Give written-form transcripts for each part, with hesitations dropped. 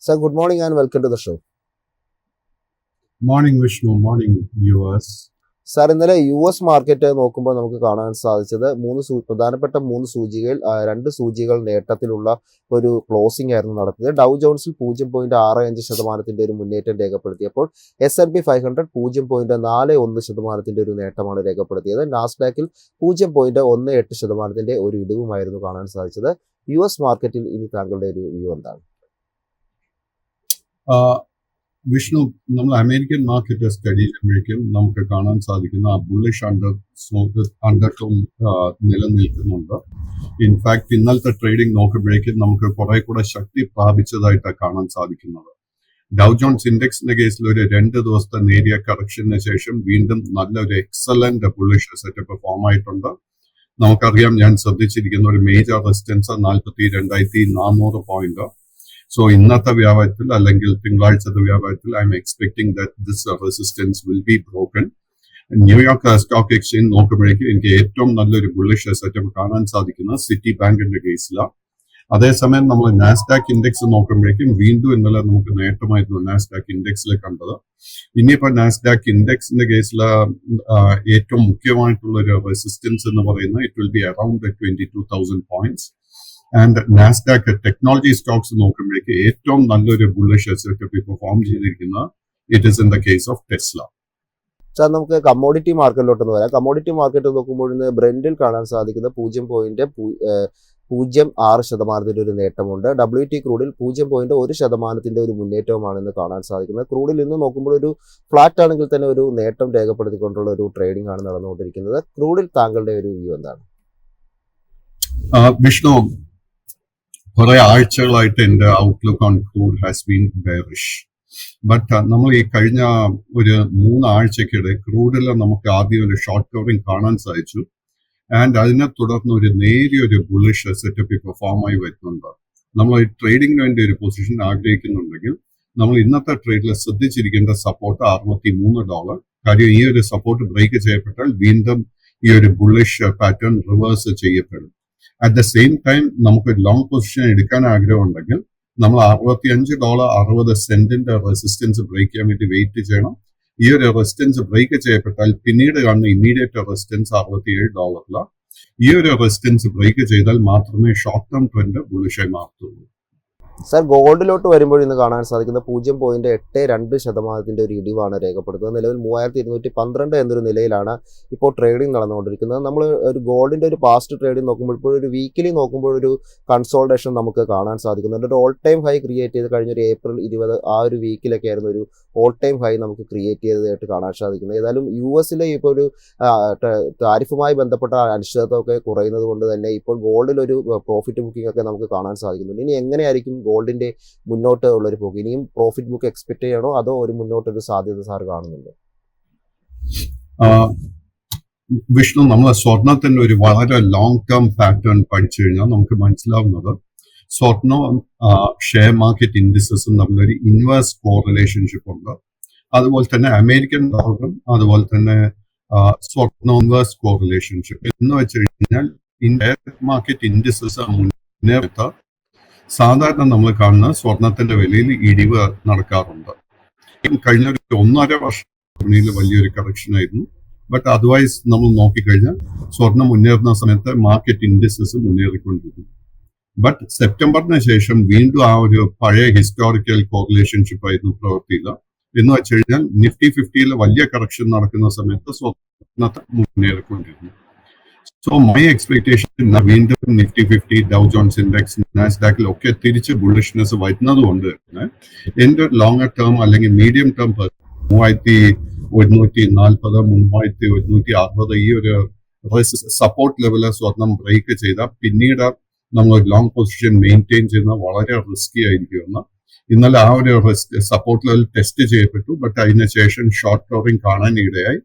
Sir, good morning and welcome to the show. Morning Vishnu, morning viewers. Sir ഇന്നലെ US market നോക്കുമ്പോൾ നമുക്ക് കാണാൻ സാധിച്ചത് പ്രധാനപ്പെട്ട മൂന്ന് സൂചികയിൽ രണ്ട് സൂചികൾ നേട്ടത്തിലുള്ള ഒരു ക്ലോസിംഗ് ആയിരുന്നു നടത്തിയത്. ഡൗ ജോൺസിൽ 0.65% ഒരു മുന്നേറ്റം രേഖപ്പെടുത്തിയപ്പോൾ S&P 500 0.41% ഒരു നേട്ടമാണ് രേഖപ്പെടുത്തിയത്. നാസ്ഡാക്കിൽ 0.18% ഒരു ഇടിവുമായിരുന്നു കാണാൻ സാധിച്ചത്. US മാർക്കറ്റിൽ ഇനി താങ്കളുടെ ഒരു വ്യൂ എന്താണ്? വിഷ്ണു, നമ്മൾ അമേരിക്കൻ മാർക്കറ്റ് സ്റ്റഡി ചെയ്യുമ്പോഴേക്കും നമുക്ക് കാണാൻ സാധിക്കുന്ന ആ ബുള്ളിഷ് അണ്ടർടോൺ നിലനിൽക്കുന്നുണ്ട്. ഇൻഫാക്ട് ഇന്നലത്തെ ട്രേഡിംഗ് നോക്കുമ്പോഴേക്കും നമുക്ക് കുറെ കൂടെ ശക്തി പ്രാപിച്ചതായിട്ടാണ് കാണാൻ സാധിക്കുന്നത്. ഡൗ ജോൺസ് ഇൻഡെക്സിന്റെ കേസിൽ ഒരു 2 ദിവസത്തെ നേരിയ കറക്ഷന് ശേഷം വീണ്ടും നല്ലൊരു എക്സലന്റ് ബുള്ളിഷ് സെറ്റപ്പ് ഫോം ആയിട്ടുണ്ട്. നമുക്കറിയാം, ഞാൻ ശ്രദ്ധിച്ചിരിക്കുന്ന ഒരു മേജർ റെസിസ്റ്റൻസ് 42,400 പോയിന്റ്. So ഇന്നത്തെ വ്യാപാരത്തിൽ അല്ലെങ്കിൽ തിങ്കളാഴ്ചത്തെ വ്യാപാരത്തിൽ I am expecting that this resistance will be broken. New York stock exchange നോക്കുമ്പോഴേക്കും എനിക്ക് ഏറ്റവും നല്ലൊരു ബുള്ളിഷ് സെറ്റപ്പ് കാണാൻ സാധിക്കുന്ന സിറ്റി ബാങ്കിന്റെ കേസിലാണ്. അതേസമയം നമ്മൾ നാസ്ഡാക്ക് ഇൻഡെക്സ് നോക്കുമ്പോഴേക്കും വീണ്ടും ഇന്നലെ നമുക്ക് നേട്ടമായിരുന്നു നാസ്ഡാക്ക് ഇൻഡെക്സിൽ കണ്ടത്. ഇനിയിപ്പോൾ നാസ്ഡാക്ക് ഇൻഡെക്സിന്റെ കേസിൽ ഏറ്റവും മുഖ്യമായിട്ടുള്ള ഒരു റെസിസ്റ്റൻസ് എന്ന് പറയുന്നത് it will be around 22,000 points. And Nasdaq technology stocks നോക്കുമ്പോഴേക്ക് ഏറ്റവും നല്ലൊരു ബുള്ളിഷ് സെറ്റപ്പ് ഇപ്പോൾ ഫോം ചെയ്തിരിക്കുന്നത് it is in the case of Tesla. Sir, നമുക്ക് കമ്മോഡിറ്റി മാർക്കറ്റിലോട്ട് വരാം. കമ്മോഡിറ്റി മാർക്കറ്റ് നോക്കുമ്പോൾ ഇന്ന് ബ്രെൻഡിൽ കാണാൻ സാധിക്കുന്ന 0.06% ഒരു നേട്ടമുണ്ട്. WT ക്രൂഡിൽ 0.1% ഒരു മുന്നേറ്റവുമാണ് ഇന്ന് കാണാൻ സാധിക്കുന്നത്. ക്രൂഡിൽ ഇന്ന് നോക്കുമ്പോൾ ഒരു ഫ്ലാറ്റ് ആണെങ്കിൽ തന്നെ ഒരു നേട്ടം രേഖപ്പെടുത്തിക്കൊണ്ടുള്ള ഒരു ട്രേഡിംഗ് ആണ് നടന്നുകൊണ്ടിരിക്കുന്നത്. ക്രൂഡിൽ താങ്കളുടെ ഒരു വ്യൂ എന്താണ്? വിഷ്ണു, കുറെ ആഴ്ചകളായിട്ട് എന്റെ outlook on crude has been bearish. But നമ്മൾ ഈ കഴിഞ്ഞ ഒരു 3 ആഴ്ചക്കിടെ ക്രൂഡിൽ നമുക്ക് ആദ്യം ഒരു ഷോർട്ട് കവറിംഗ് കാണാൻ സാധിച്ചു. ആൻഡ് അതിനെ തുടർന്ന് ഒരു നേരിയൊരു ബുള്ളിഷ് സെറ്റപ്പ് ഇപ്പോൾ ഫോം ആയി വരുന്നുണ്ട്. നമ്മൾ ഈ ട്രേഡിംഗിന് വേണ്ടി ഒരു പൊസിഷൻ ആഗ്രഹിക്കുന്നുണ്ടെങ്കിൽ നമ്മൾ ഇന്നത്തെ ട്രേഡിൽ ശ്രദ്ധിച്ചിരിക്കേണ്ട സപ്പോർട്ട് $63. കാര്യം ഈ ഒരു സപ്പോർട്ട് ബ്രേക്ക് ചെയ്യപ്പെട്ടാൽ വീണ്ടും ഈ ഒരു ബുള്ളിഷ് പാറ്റേൺ റിവേഴ്സ് ചെയ്യപ്പെടും. അറ്റ് ദ സെയിം ടൈം നമുക്ക് ലോങ് പൊസിഷൻ എടുക്കാൻ ആഗ്രഹമുണ്ടെങ്കിൽ നമ്മൾ $65.60 റെസിസ്റ്റൻസ് ബ്രേക്ക് ചെയ്യാൻ വേണ്ടി വെയിറ്റ് ചെയ്യണം. ഈ ഒരു റെസിസ്റ്റൻസ് ബ്രേക്ക് ചെയ്യപ്പെട്ടാൽ പിന്നീട് കാണുന്ന ഇമ്മീഡിയറ്റ് റെസിസ്റ്റൻസ് $67. ഈ ഒരു റെസിസ്റ്റൻസ് ബ്രേക്ക് ചെയ്താൽ മാത്രമേ ഷോർട്ട് ടേം ട്രെൻഡ് ബുള്ളിഷായി മാറത്തുള്ളൂ. സാർ, ഗോൾഡിലോട്ട് വരുമ്പോൾ ഇന്ന് കാണാൻ സാധിക്കുന്ന 0.82% ഒരു ഇടിവാണ് രേഖപ്പെടുത്തുന്നത്. നിലവിൽ 3212 എന്നൊരു നിലയിലാണ് ഇപ്പോൾ ട്രേഡിംഗ് നടന്നുകൊണ്ടിരിക്കുന്നത്. നമ്മൾ ഒരു ഗോൾഡിന്റെ ഒരു പാസ്റ്റ് ട്രേഡിംഗ് നോക്കുമ്പോൾ ഇപ്പോൾ ഒരു വീക്കിലി നോക്കുമ്പോൾ ഒരു കൺസോൾട്ടേഷൻ നമുക്ക് കാണാൻ സാധിക്കുന്നുണ്ട്. ഒരു ഓൾ ടൈം ഹൈ ക്രിയേറ്റ് ചെയ്ത് കഴിഞ്ഞ ഒരു ഏപ്രിൽ 20 ആ ഒരു വീക്കിലൊക്കെ ആയിരുന്നു ഒരു ഓൾ ടൈം ഹൈ നമുക്ക് ക്രിയേറ്റ് ചെയ്തതായിട്ട് കാണാൻ സാധിക്കുന്നത്. ഏതായാലും US-ലെ ഇപ്പോൾ ഒരു താരിഫുമായി ബന്ധപ്പെട്ട അനിശ്ചിതത്വമൊക്കെ കുറയുന്നത് കൊണ്ട് തന്നെ ഇപ്പോൾ ഗോൾഡിലൊരു പ്രോഫിറ്റ് ബുക്കിംഗ് ഒക്കെ നമുക്ക് കാണാൻ സാധിക്കുന്നുണ്ട്. ഇനി എങ്ങനെയായിരിക്കും ഗോൾഡിന്റെ മുന്നോട്ട് ഉള്ളൊരു പോക്ക്? ഇനിയും പ്രോഫിറ്റ് ബുക്ക് എക്സ്പെക്ട് ചെയ്യണോ അതോ ഒരു മുന്നോട്ടൊരു സാധ്യത സാർ കാണുന്നുണ്ട്? വിഷ്ണു, നമ്മൾ സ്വർണത്തിന്റെ ഒരു വളരെ ലോങ് ടേം പാറ്റേൺ പഠിച്ചു കഴിഞ്ഞാൽ നമുക്ക് മനസ്സിലാവുന്നത് സ്വർണവും ഷെയർ മാർക്കറ്റ് ഇൻഡിസസും തമ്മിലൊരു ഇൻവേഴ്സ് കോറിലേഷൻഷിപ്പ് ഉണ്ട്. അതുപോലെ തന്നെ അമേരിക്കൻ ഡോളറും അതുപോലെ തന്നെ സ്വർണം ഇൻവേഴ്സ് കോറിലേഷൻഷിപ്പ് എന്ന് വെച്ച് കഴിഞ്ഞാൽ ഷെയർ മാർക്കറ്റ് ഇൻഡിസസ് മുന്നേറ്റ സാധാരണ നമ്മൾ കാണുന്ന സ്വർണത്തിന്റെ വിലയിൽ ഇടിവ് നടക്കാറുണ്ട്. കഴിഞ്ഞ ഒരു 1.5 വർഷം വലിയൊരു കറക്ഷൻ ആയിരുന്നു. ബട്ട് അതർവൈസ് നമ്മൾ നോക്കിക്കഴിഞ്ഞാൽ സ്വർണം മുന്നേറുന്ന സമയത്ത് മാർക്കറ്റ് ഇൻഡിസസ് മുന്നേറിക്കൊണ്ടിരുന്നു. ബട്ട് സെപ്റ്റംബറിന് ശേഷം വീണ്ടും ആ ഒരു പഴയ ഹിസ്റ്റോറിക്കൽ കോറിലേഷൻഷിപ്പ് ആയിരുന്നു പ്രവർത്തിയില്ല. എന്ന് വെച്ച് കഴിഞ്ഞാൽ നിഫ്റ്റി 50-ൽ വലിയ കറക്ഷൻ നടക്കുന്ന സമയത്ത് സ്വർണത്തെ മുന്നേറിക്കൊണ്ടിരുന്നു. സോ മൈ എക്സ്പെക്ടേഷൻ വീണ്ടും നിഫ്റ്റി 50, ഡൗ ജോൺസ് ഇൻഡെക്സ്, നാസ്ഡാക്കിൽ ഒക്കെ തിരിച്ച് ബുള്ളിഷ്നെസ് വരുന്നത് കൊണ്ട് തന്നെ എന്റെ ലോങ്ങർ ടേം അല്ലെങ്കിൽ മീഡിയം ടേം 3140, 3160 ഈ ഒരു സപ്പോർട്ട് ലെവല് സ്വർണം ബ്രേക്ക് ചെയ്താൽ പിന്നീട് നമ്മൾ ലോങ് പൊസിഷൻ മെയിൻറ്റെയിൻ ചെയ്യുന്നത് വളരെ റിസ്കി ആയിരിക്കുമെന്ന്. ഇന്നലെ ആ ഒരു സപ്പോർട്ട് ലെവൽ ടെസ്റ്റ് ചെയ്യപ്പെട്ടു. ബട്ട് അതിനുശേഷം ഷോർട്ട് കവറിംഗ് കാണാൻ ഇടയായി.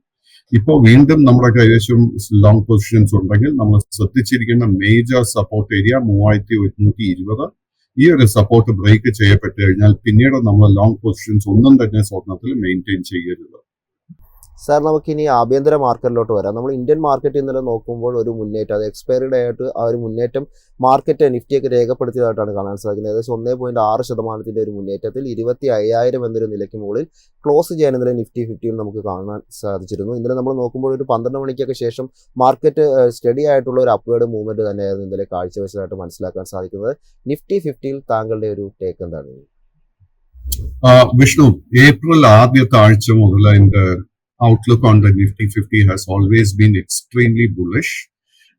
ഇപ്പോൾ വീണ്ടും നമ്മുടെ കൈവശം ലോങ് പൊസിഷൻസ് ഉണ്ടെങ്കിൽ നമ്മൾ ശ്രദ്ധിച്ചിരിക്കേണ്ട മേജർ സപ്പോർട്ട് ഏരിയ 3120. ഈ ഒരു സപ്പോർട്ട് ബ്രേക്ക് ചെയ്യപ്പെട്ട് കഴിഞ്ഞാൽ പിന്നീട് നമ്മൾ ലോങ് പൊസിഷൻസ് ഒന്നും തന്നെ സ്വർണത്തിൽ മെയിൻറ്റെയിൻ ചെയ്യരുത്. സാർ നമുക്കിനി ആഭ്യന്തര മാർക്കറ്റിലോട്ട് വരാം. നമ്മൾ ഇന്ത്യൻ മാർക്കറ്റ് ഇന്നലെ നോക്കുമ്പോൾ ഒരു മുന്നേറ്റം, അത് എക്സ്പയറി ഡേ ആയിട്ട് ആ ഒരു മുന്നേറ്റം മാർക്കറ്റ് നിഫ്റ്റിയൊക്കെ രേഖപ്പെടുത്തിയതായിട്ടാണ് കാണാൻ സാധിക്കുന്നത്. ഏകദേശം 1.6% ഒരു മുന്നേറ്റത്തിൽ 25,000 എന്നൊരു നിലയ്ക്ക് മുകളിൽ ക്ലോസ് ചെയ്യാൻ ഇന്നലെ നിഫ്റ്റി 50 നമുക്ക് കാണാൻ സാധിച്ചിരുന്നു. ഇന്നലെ നമ്മൾ നോക്കുമ്പോൾ ഒരു 12 മണിക്കൊക്കെ ശേഷം മാർക്കറ്റ് സ്റ്റഡി ആയിട്ടുള്ള ഒരു അപ്വേർഡ് മൂവ്മെന്റ് തന്നെയായിരുന്നു ഇന്നലെ കാഴ്ചവെച്ചതായിട്ട് മനസ്സിലാക്കാൻ സാധിക്കുന്നത്. നിഫ്റ്റി 50 താങ്കളുടെ ഒരു ടേക്ക് എന്താണ്? വിഷ്ണു, ഏപ്രിൽ ആദ്യത്തെ ആഴ്ച മുതൽ അതിന്റെ outlook on the Nifty 50 has always been extremely bullish.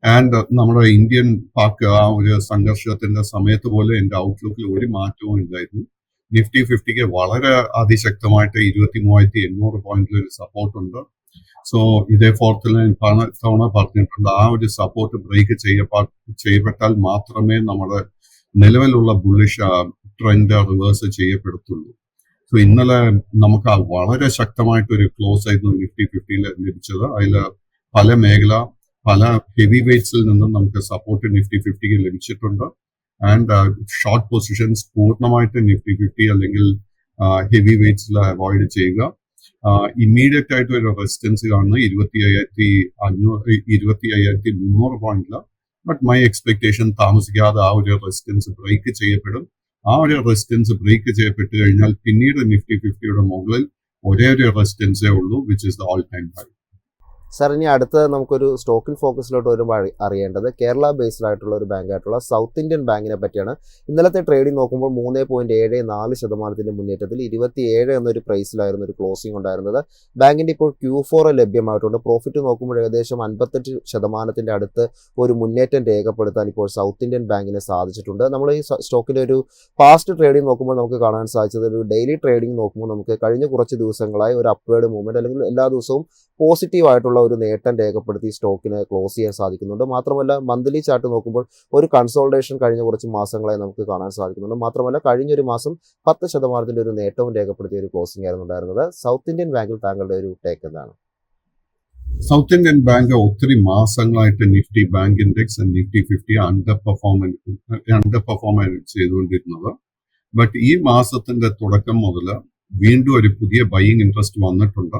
And നമ്മുടെ ഇന്ത്യൻ പാക് ആ ഒരു സംഘർഷത്തിന്റെ സമയത്ത് പോലെ എന്റെ ഔട്ട്ലുക്കിൽ ഒരു മാറ്റവും ഇല്ലായിരുന്നു. നിഫ്റ്റി 50ക്ക് വളരെ അതിശക്തമായിട്ട് 23,800 പോയിന്റിൽ ഒരു സപ്പോർട്ട് ഉണ്ട്. സോ ഇതേ ഫോർത്തിൽ പല തവണ പറഞ്ഞിട്ടുണ്ട്, ആ ഒരു സപ്പോർട്ട് ബ്രേക്ക് ചെയ്യപ്പെട്ടാൽ മാത്രമേ നമ്മുടെ നിലവിലുള്ള ബുള്ളിഷ് ട്രെൻഡ് റിവേഴ്സ് ചെയ്യപ്പെടത്തുള്ളൂ. സോ ഇന്നലെ നമുക്ക് വളരെ ശക്തമായിട്ടൊരു ക്ലോസ് ആയിരുന്നു നിഫ്റ്റി 50 ലഭിച്ചത്. അതിൽ പല മേഖല, പല ഹെവി വെയ്റ്റ്സിൽ നിന്നും നമുക്ക് സപ്പോർട്ട് നിഫ്റ്റി 50 ലഭിച്ചിട്ടുണ്ട്. ആൻഡ് ഷോർട്ട് പൊസിഷൻസ് പൂർണ്ണമായിട്ട് നിഫ്റ്റി 50 അല്ലെങ്കിൽ ഹെവി വെയ്റ്റ്സിൽ അവോയ്ഡ് ചെയ്യുക. ഇമ്മീഡിയറ്റ് ആയിട്ട് ഒരു റെസിസ്റ്റൻസ് കാണുന്നത് 25,300 പോയിന്റിലാണ്. ബട്ട് മൈ എക്സ്പെക്ടേഷൻ താമസിക്കാതെ ആ ഒരു റെസിസ്റ്റൻസ് ബ്രേക്ക് ചെയ്യപ്പെടും. ആ ഒരു റെസിസ്റ്റൻസ് ബ്രേക്ക് ചെയ്യപ്പെട്ട് കഴിഞ്ഞാൽ പിന്നീട് നിഫ്റ്റി 50യുടെ മുകളിൽ ഒരേ ഒരു റെസിസ്റ്റൻസേ ഉള്ളൂ, which is the all time high. Sir, ഇനി അടുത്ത നമുക്കൊരു സ്റ്റോക്കിൽ ഫോക്കസിലോട്ട് വരുമ്പോൾ അറിയേണ്ടത് കേരള ബേസ്ഡ് ആയിട്ടുള്ള ഒരു ബാങ്കായിട്ടുള്ള സൗത്ത് ഇന്ത്യൻ ബാങ്കിനെ പറ്റിയാണ്. ഇന്നലത്തെ ട്രേഡിംഗ് നോക്കുമ്പോൾ 3.74% മുന്നേറ്റത്തിൽ 27 എന്നൊരു പ്രൈസിലായിരുന്നു ഒരു ക്ലോസിംഗ് ഉണ്ടായിരുന്നത്. ബാങ്കിന്റെ ഇപ്പോൾ Q4 ലഭ്യമായിട്ടുണ്ട്. പ്രോഫിറ്റ് നോക്കുമ്പോൾ ഏകദേശം 58% അടുത്ത് ഒരു മുന്നേറ്റം രേഖപ്പെടുത്താൻ ഇപ്പോൾ സൗത്ത് ഇന്ത്യൻ ബാങ്കിന് സാധിച്ചിട്ടുണ്ട്. നമ്മൾ ഈ സ്റ്റോക്കിന്റെ ഒരു പാസ്റ്റ് ട്രേഡിംഗ് നോക്കുമ്പോൾ നമുക്ക് കാണാൻ സാധിച്ചത്, ഒരു ഡെയിലി ട്രേഡിംഗ് നോക്കുമ്പോൾ നമുക്ക് കഴിഞ്ഞ കുറച്ച് ദിവസങ്ങളായി ഒരു അപ്വേർഡ് മൂവ്മെന്റ് അല്ലെങ്കിൽ എല്ലാ ദിവസവും പോസിറ്റീവ് ആയിട്ടുള്ള ഒരു നേട്ടം രേഖപ്പെടുത്തി സ്റ്റോക്കിനെ ക്ലോസ് ചെയ്യാൻ സാധിക്കുന്നുണ്ട്. മാത്രമല്ല മന്ത്ലി ചാർട്ട് നോക്കുമ്പോൾ ഒരു കൺസോൾട്ടേഷൻ കഴിഞ്ഞ കുറച്ച് മാസങ്ങളായി നമുക്ക് കാണാൻ സാധിക്കുന്നുണ്ട്. മാത്രമല്ല കഴിഞ്ഞൊരു മാസം 10% ഒരു നേട്ടവും രേഖപ്പെടുത്തിയ ഒരു ക്ലോസിംഗ് ആയിരുന്നു ഉണ്ടായിരുന്നത്. സൗത്ത് ഇന്ത്യൻ ബാങ്കിൽ താങ്കളുടെ ഒരു ടേക്ക് എന്താണ്? സൗത്ത് ഇന്ത്യൻ ബാങ്ക് ഒത്തിരി മാസങ്ങളായിട്ട് Nifty bank index Nifty 50 under perform ചെയ്തുകൊണ്ടിരുന്നത്. ബട്ട് ഈ മാസത്തിന്റെ തുടക്കം മുതൽ വീണ്ടും ഒരു പുതിയ ബൈയിങ് ഇൻട്രസ്റ്റ് വന്നിട്ടുണ്ട്.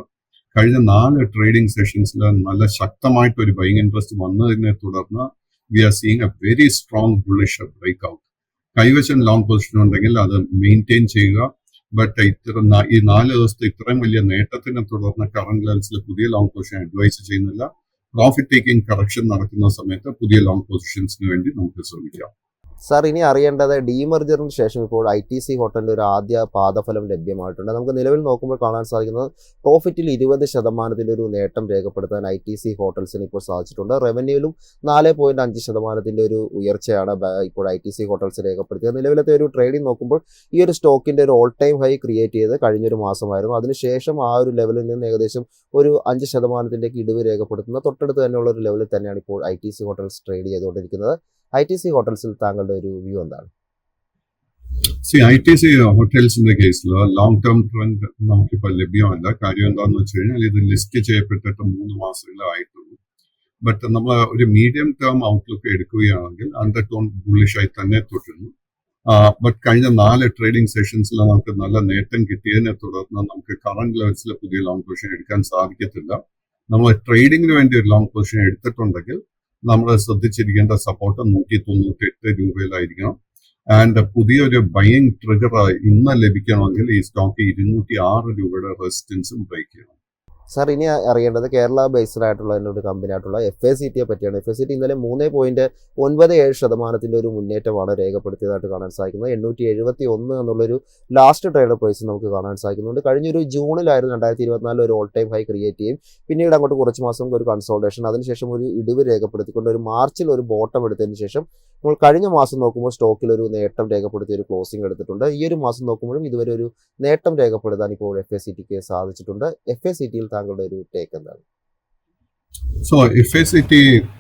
കഴിഞ്ഞ 4 ട്രേഡിംഗ് സെഷൻസിൽ നല്ല ശക്തമായിട്ട് ഒരു ബൈയിങ് ഇൻട്രസ്റ്റ് വന്നതിനെ തുടർന്ന് we are seeing a very strong bullish break out. കൈവശം ലോങ് പൊസിഷൻ ഉണ്ടെങ്കിൽ അത് മെയിൻറ്റെയിൻ ചെയ്യുക. ബട്ട് ഈ 4 ദിവസത്തെ ഇത്രയും വലിയ നേട്ടത്തിനെ തുടർന്ന് കറന്റ് ലെവൽസിൽ പുതിയ ലോങ് പൊസിഷൻ അഡ്വൈസ് ചെയ്യുന്നില്ല. പ്രോഫിറ്റ് ടേക്കിംഗ് കറക്ഷൻ നടക്കുന്ന സമയത്ത് പുതിയ ലോങ് പൊസിഷൻസിന് വേണ്ടി നമുക്ക് ശ്രമിക്കാം. സാർ, ഇനി അറിയേണ്ടത് ഡീമർജറിന് ശേഷം ഇപ്പോൾ ITC ഹോട്ടലിൻ്റെ ഒരു ആദ്യ പാദഫലം ലഭ്യമായിട്ടുണ്ട്. നമുക്ക് നിലവിൽ നോക്കുമ്പോൾ കാണാൻ സാധിക്കുന്നത് പ്രോഫിറ്റിൽ 20% ഒരു നേട്ടം രേഖപ്പെടുത്താൻ ITC ഹോട്ടൽസിന് ഇപ്പോൾ സാധിച്ചിട്ടുണ്ട്. റവന്യൂവിലും 4.5% ഒരു ഉയർച്ചയാണ് ഇപ്പോൾ ITC ഹോട്ടൽസ് രേഖപ്പെടുത്തിയത്. നിലവിലത്തെ ഒരു ട്രേഡിംഗ് നോക്കുമ്പോൾ ഈ ഒരു സ്റ്റോക്കിൻ്റെ ഒരു ഓൾ ടൈം ഹൈ ക്രിയേറ്റ് ചെയ്ത് കഴിഞ്ഞൊരു മാസമായിരുന്നു. അതിനുശേഷം ആ ഒരു ലെവലിൽ നിന്ന് ഏകദേശം ഒരു 5% ഇടിവ് രേഖപ്പെടുത്തുന്ന തൊട്ടടുത്ത് തന്നെയുള്ള ഒരു ലെവലിൽ തന്നെയാണ് ഇപ്പോൾ ITC ഹോട്ടൽസ് ട്രേഡ് ചെയ്തുകൊണ്ടിരിക്കുന്നത്. ITC ഹോട്ടൽസിൽ താങ്കളുടെ ഒരു വ്യൂ എന്താണ്? ITC ഹോട്ടൽസിന്റെ കേസിൽ ലോങ് ടേം ട്രെൻഡ് നമുക്കിപ്പോൾ ലഭ്യമല്ല. കാര്യം എന്താണെന്ന് വെച്ച് കഴിഞ്ഞാൽ ഇത് ലിസ്റ്റ് ചെയ്യപ്പെട്ടിട്ട് 3 മാസങ്ങളേ ആയിട്ടുള്ളൂ. ബട്ട് നമ്മൾ ഒരു മീഡിയം ടേം ഔട്ട്ലുക്ക് എടുക്കുകയാണെങ്കിൽ അണ്ടർടോൺ ബുള്ളിഷായി തന്നെ തുടരുന്നു. ബട്ട് കഴിഞ്ഞ 4 ട്രേഡിംഗ് സെഷൻസിൽ നമുക്ക് നല്ല നേട്ടം കിട്ടിയതിനെ തുടർന്ന് നമുക്ക് കറന്റ് ലെവൽസിൽ പുതിയ ലോങ് പൊസിഷൻ എടുക്കാൻ സാധിക്കത്തില്ല. നമ്മൾ ട്രേഡിങ്ങിന് വേണ്ടി ഒരു ലോങ് പൊസിഷൻ എടുത്തിട്ടുണ്ടെങ്കിൽ നമ്മൾ ശ്രദ്ധിച്ചിരിക്കേണ്ട സപ്പോർട്ട് 198 രൂപയിലായിരിക്കണം. ആൻഡ് പുതിയൊരു ബൈയിങ് ട്രിഗർ ഇന്ന് ലഭിക്കണമെങ്കിൽ ഈ സ്റ്റോക്ക് 206 രൂപയുടെ റെസിസ്റ്റൻസും ബ്രേക്ക് ചെയ്യണം. സാർ, ഇനി അറിയേണ്ടത് കേരള ബേസ്ഡ് ആയിട്ടുള്ള ഒരു കമ്പനി ആയിട്ടുള്ള FACTയെ പറ്റിയാണ്. FACT ഇന്നലെ 3.97% ഒരു മുന്നേറ്റമാണ് രേഖപ്പെടുത്തിയതായിട്ട് കാണാൻ സാധിക്കുന്നത്. 871 എന്നുള്ളൊരു ലാസ്റ്റ് ട്രേഡ് പ്രൈസ് നമുക്ക് കാണാൻ സാധിക്കുന്നുണ്ട്. കഴിഞ്ഞൊരു ജൂണിലായിരുന്നു 2024 ഒരു ഓൾ ടൈം ഹൈ ക്രിയേറ്റ് ചെയ്യും. പിന്നീട് അങ്ങോട്ട് കുറച്ച് മാസം ഒരു കൺസോൾട്ടേഷൻ, അതിനുശേഷം ഒരു ഇടിവ് രേഖപ്പെടുത്തിക്കൊണ്ട് ഒരു മാർച്ചിൽ ഒരു ബോട്ടം എടുത്തതിന് ശേഷം നമ്മൾ കഴിഞ്ഞ മാസം നോക്കുമ്പോൾ സ്റ്റോക്കിൽ ഒരു നേട്ടം രേഖപ്പെടുത്തിയ ഒരു ക്ലോസിംഗ് എടുത്തിട്ടുണ്ട്. ഈ ഒരു മാസം നോക്കുമ്പോഴും ഇതുവരെ ഒരു നേട്ടം രേഖപ്പെടുത്താൻ ഇപ്പോൾ FACTക്ക് സാധിച്ചിട്ടുണ്ട്. FACTയിൽ താങ്കളുടെ ഒരു ടേക്ക് എന്താണ്? സോ FACT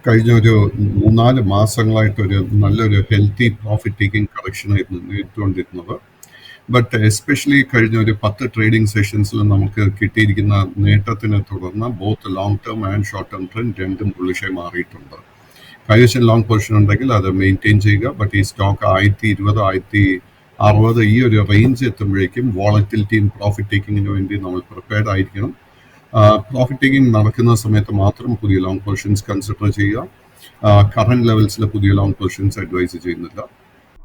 കഴിഞ്ഞ ഒരു 3-4 മാസങ്ങളായിട്ട് ഒരു നല്ലൊരു ഹെൽത്തി പ്രോഫിറ്റ് ടേക്കിംഗ് കറക്ഷൻ ആയിരുന്നു നേരിട്ടുകൊണ്ടിരുന്നത്. ബട്ട് എസ്പെഷ്യലി കഴിഞ്ഞ ഒരു 10 ട്രേഡിംഗ് സെഷൻസിൽ നമുക്ക് കിട്ടിയിരിക്കുന്ന നേട്ടത്തിനെ തുടർന്ന് both long term and short term trend രണ്ടും ബുള്ളിഷായി മാറിയിട്ടുണ്ട്. കൈവശം ലോങ് പൊസിഷൻ ഉണ്ടെങ്കിൽ അത് മെയിൻറ്റെയിൻ ചെയ്യുക. ബട്ട് ഈ സ്റ്റോക്ക് 120, 160 ഈ ഒരു റേഞ്ച് എത്തുമ്പോഴേക്കും വോളറ്റിലിറ്റിയും പ്രോഫിറ്റ് ടേക്കിങ്ങിന് വേണ്ടി നമ്മൾ പ്രിപ്പയർഡ് ആയിരിക്കണം. പ്രോഫിറ്റ് ടേക്കിംഗ് നടക്കുന്ന സമയത്ത് മാത്രം പുതിയ ലോങ് പൊസിഷൻസ് കൺസിഡർ ചെയ്യുക. കറന്റ് ലെവൽസിൽ പുതിയ ലോങ് പൊസിഷൻസ് അഡ്വൈസ് ചെയ്യുന്നില്ല.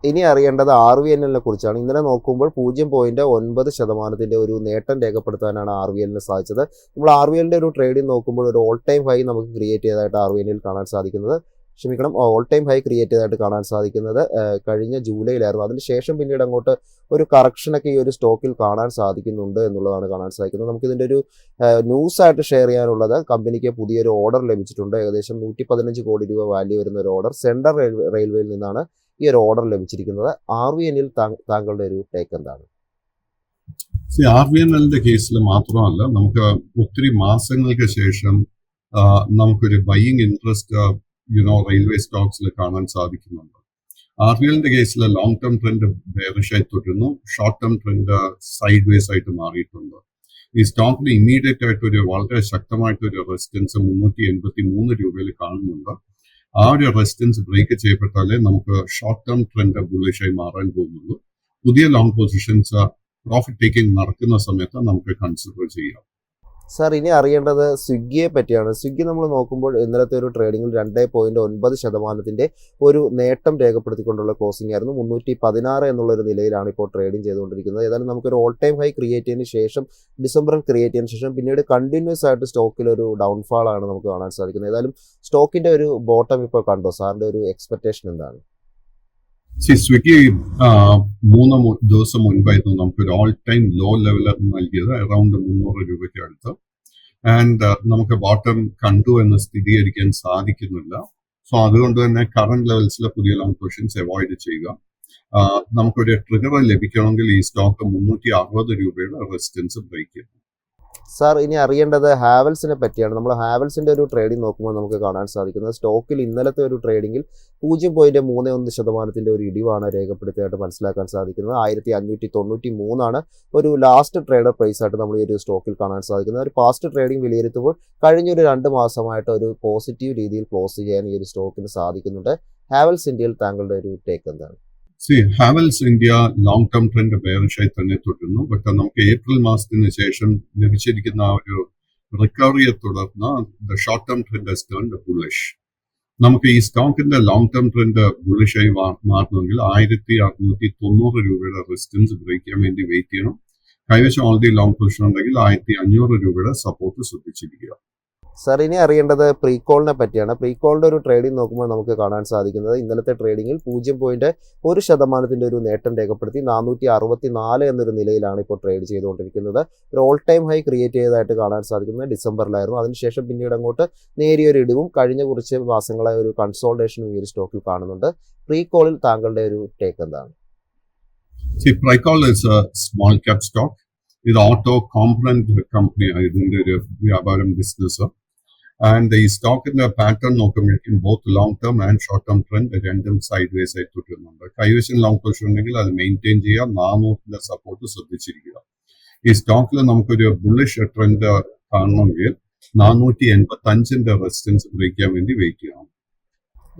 ഇനി അറിയേണ്ടത് RVNL കുറിച്ചാണ്. ഇന്നലെ നോക്കുമ്പോൾ 0.9% ഒരു നേട്ടം രേഖപ്പെടുത്താനാണ് RVNL സാധിച്ചത്. നമ്മൾ RVNL ഒരു ട്രേഡിംഗ് നോക്കുമ്പോൾ ഒരു ഓൾ ടൈം ഹൈ നമുക്ക് ക്രിയേറ്റ് ചെയ്തതായിട്ട് RVNL കാണാൻ സാധിക്കുന്നത്. ഓൾ ടൈം ഹൈ ക്രിയേറ്റ് ചെയ്തതായിട്ട് കാണാൻ സാധിക്കുന്നത് കഴിഞ്ഞ ജൂലൈയിലായിരുന്നു. അതിനുശേഷം പിന്നീട് അങ്ങോട്ട് ഒരു കറക്ഷനൊക്കെ ഈ ഒരു സ്റ്റോക്കിൽ കാണാൻ സാധിക്കുന്നുണ്ട് എന്നുള്ളതാണ് കാണാൻ സാധിക്കുന്നത്. നമുക്കിതിൻ്റെ ഒരു ന്യൂസായിട്ട് ഷെയർ ചെയ്യാനുള്ളത്, കമ്പനിക്ക് പുതിയൊരു ഓർഡർ ലഭിച്ചിട്ടുണ്ട്. ഏകദേശം 115 കോടി രൂപ വാല്യൂ വരുന്ന ഒരു ഓർഡർ സെൻട്രൽ റെയിൽവേയിൽ നിന്നാണ് ഈ ഒരു ഓർഡർ ലഭിച്ചിരിക്കുന്നത്. RVNL താങ്കളുടെ ഒരു ടേക്ക് എന്താണ്? RVNLന്റെ കേസിൽ മാത്രമല്ല, നമുക്ക് ഒത്തിരി മാസങ്ങൾക്ക് ശേഷം നമുക്കൊരു ബൈയിങ് ഇൻട്രസ്റ്റ് റെയിൽവേ സ്റ്റോക്സിൽ കാണാൻ സാധിക്കുന്നുണ്ട്. RVNLന്റെ കേസിൽ ലോങ് ടേം ട്രെൻഡ് ബെയറിഷ് ആയി തുടരുന്നു, short term trend side vase ആയിട്ട് മാറിയിട്ടുണ്ട്. ഈ സ്റ്റോക്കിന് ഇമ്മീഡിയറ്റ് ആയിട്ട് ഒരു വളരെ ശക്തമായിട്ടൊരു റെസിസ്റ്റൻസ് 383 രൂപയിൽ കാണുന്നുണ്ട്. ആ ഒരു റെസിസ്റ്റൻസ് ബ്രേക്ക് ചെയ്യപ്പെട്ടാലേ നമുക്ക് ഷോർട്ട് ടേം ട്രെൻഡ് ബുള്ളിഷായി മാറാൻ പോകുന്നുള്ളൂ. പുതിയ ലോങ് പൊസിഷൻസ് പ്രോഫിറ്റ് ടേക്കിംഗ് നടക്കുന്ന സമയത്ത് നമുക്ക് കൺസിഡർ ചെയ്യാം. സാർ, ഇനി അറിയേണ്ടത് സ്വിഗ്ഗിയെ പറ്റിയാണ്. സ്വിഗ്ഗി നമ്മൾ നോക്കുമ്പോൾ ഇന്നലത്തെ ഒരു ട്രേഡിങ്ങിൽ 2.9% ഒരു നേട്ടം രേഖപ്പെടുത്തിക്കൊണ്ടുള്ള ക്ലോസിംഗ് ആയിരുന്നു. 316 എന്നുള്ളൊരു നിലയിലാണ് ഇപ്പോൾ ട്രേഡിംഗ് ചെയ്തുകൊണ്ടിരിക്കുന്നത്. ഏതായാലും നമുക്കൊരു ഓൾ ടൈം ഹൈ ക്രിയേറ്റ് ചെയ്തതിന് ശേഷം, ഡിസംബറിൽ ക്രിയേറ്റ് ചെയ്തതിന് ശേഷം പിന്നീട് കണ്ടിന്യൂസ് ആയിട്ട് സ്റ്റോക്കിൽ ഒരു ഡൗൺഫാൾ ആണ് നമുക്ക് കാണാൻ സാധിക്കുന്നത്. ഏതായാലും സ്റ്റോക്കിന്റെ ഒരു ബോട്ടം ഇപ്പോൾ കണ്ടോ? സാറിന്റെ ഒരു എക്സ്പെക്ടേഷൻ എന്താണ്? സ്വിഗ്ഗി 3 ദിവസം മുൻപായിരുന്നു നമുക്കൊരു ഓൾ ടൈം ലോ ലെവൽ നൽകിയത്, അറൌണ്ട് 300 രൂപയ്ക്ക് അടുത്ത്. ആൻഡ് നമുക്ക് ബോട്ടം കണ്ടു എന്ന് സ്ഥിരീകരിക്കാൻ സാധിക്കുന്നില്ല. സോ അതുകൊണ്ട് തന്നെ കറന്റ് ലെവൽസിലെ പുതിയ ലോങ് പൊസിഷൻസ് അവോയ്ഡ് ചെയ്യുക. നമുക്കൊരു ട്രിഗർ ലഭിക്കണമെങ്കിൽ ഈ സ്റ്റോക്ക് 360 രൂപയുടെ റെസിസ്റ്റൻസ് ബ്രേക്ക് ചെയ്യണം. സാർ, ഇനി അറിയേണ്ടത് ഹാവൽസിനെ പറ്റിയാണ്. നമ്മൾ ഹാവൽസിന്റെ ഒരു ട്രേഡിംഗ് നോക്കുമ്പോൾ നമുക്ക് കാണാൻ സാധിക്കുന്നത് സ്റ്റോക്കിൽ ഇന്നലത്തെ ഒരു ട്രേഡിംഗിൽ 0.31% ഒരു ഇടിവാണ് രേഖപ്പെടുത്തിയായിട്ട് മനസ്സിലാക്കാൻ സാധിക്കുന്നത്. 1593 ഒരു ലാസ്റ്റ് ട്രേഡർ പ്രൈസ് ആയിട്ട് നമ്മൾ ഈ ഒരു സ്റ്റോക്കിൽ കാണാൻ സാധിക്കുന്നത്. ഒരു പാസ്റ്റ് ട്രേഡിംഗ് വിലയിരുത്തുമ്പോൾ കഴിഞ്ഞൊരു 2 മാസമായിട്ട് ഒരു പോസിറ്റീവ് രീതിയിൽ ക്ലോസ് ചെയ്യാൻ ഈ ഒരു സ്റ്റോക്കിന് സാധിക്കുന്നുണ്ട്. ഹാവൽസ് ഇന്ത്യയിൽ താങ്കളുടെ ഒരു ടേക്ക് എന്താണ്? Havells India long term trend ബെയറിഷായി തന്നെ തുടരുന്നു. ബട്ട് നമുക്ക് ഏപ്രിൽ മാസത്തിന് ശേഷം ലഭിച്ചിരിക്കുന്ന ആ ഒരു റിക്കവറിയെ തുടർന്ന് the short term trend has turned bullish. നമുക്ക് ഈ സ്റ്റോക്കിന്റെ ലോങ് ടേം ട്രെൻഡ് ബുള്ളിഷായി മാറണമെങ്കിൽ 1690 രൂപയുടെ റെസിസ്റ്റൻസ് ബ്രേക്ക് ചെയ്യാൻ വേണ്ടി വെയിറ്റ് ചെയ്യണം. കൈവശം ഓൾറെഡി ലോങ് പൊസിഷൻ ഉണ്ടെങ്കിൽ 1500 രൂപയുടെ സപ്പോർട്ട് ശ്രദ്ധിച്ചിരിക്കുക. സാർ, ഇനി അറിയേണ്ടത് പ്രീകോളിനെ പറ്റിയാണ്. പ്രീകോളിന്റെ ഒരു ട്രേഡിംഗ് നോക്കുമ്പോൾ നമുക്ക് കാണാൻ സാധിക്കുന്നത് ഇന്നലത്തെ ട്രേഡിംഗിൽ 0.1% ഒരു നേട്ടം രേഖപ്പെടുത്തി 464 എന്നൊരു നിലയിലാണ് ഇപ്പോൾ ട്രേഡ് ചെയ്തുകൊണ്ടിരിക്കുന്നത്. ഒരു ഓൾ ടൈം ഹൈ ക്രിയേറ്റ് ചെയ്തതായിട്ട് കാണാൻ സാധിക്കുന്നത് ഡിസംബറിലായിരുന്നു. അതിനുശേഷം പിന്നീട് അങ്ങോട്ട് നേരിയൊരു ഇടിവും കഴിഞ്ഞ കുറച്ച് മാസങ്ങളായ ഒരു കൺസോൾട്ടേഷനും ഈ ഒരു സ്റ്റോക്കിൽ കാണുന്നുണ്ട്. പ്രീകോളിൽ താങ്കളുടെ ഒരു ടേക്ക് എന്താണ്? Pricol is a small cap stock. ഇത് ഓട്ടോ കോമ്പണന്റ് കമ്പനി, ഇതിന്റെ ഒരു വ്യാപാരം ബിസിനസ്. ആൻഡ് ഈ സ്റ്റോക്കിന്റെ പാറ്റേൺ നോക്കുമ്പോഴേക്കും both long term and short term trend രണ്ടും സൈഡ് വേസ് ആയി തുടരുന്നുണ്ട്. കൈവശം ലോങ് പൊസിഷൻ ഉണ്ടെങ്കിൽ അത് മെയിൻറ്റെയിൻ ചെയ്യുക, 400 സപ്പോർട്ട് ശ്രദ്ധിച്ചിരിക്കുക. ഈ സ്റ്റോക്കിൽ നമുക്കൊരു ബുള്ളിഷ് ട്രെൻഡ് കാണണമെങ്കിൽ 485 റെസിസ്റ്റൻസ് ബ്രേക്ക് ചെയ്യാൻ വേണ്ടി വെയിറ്റ് ചെയ്യണം.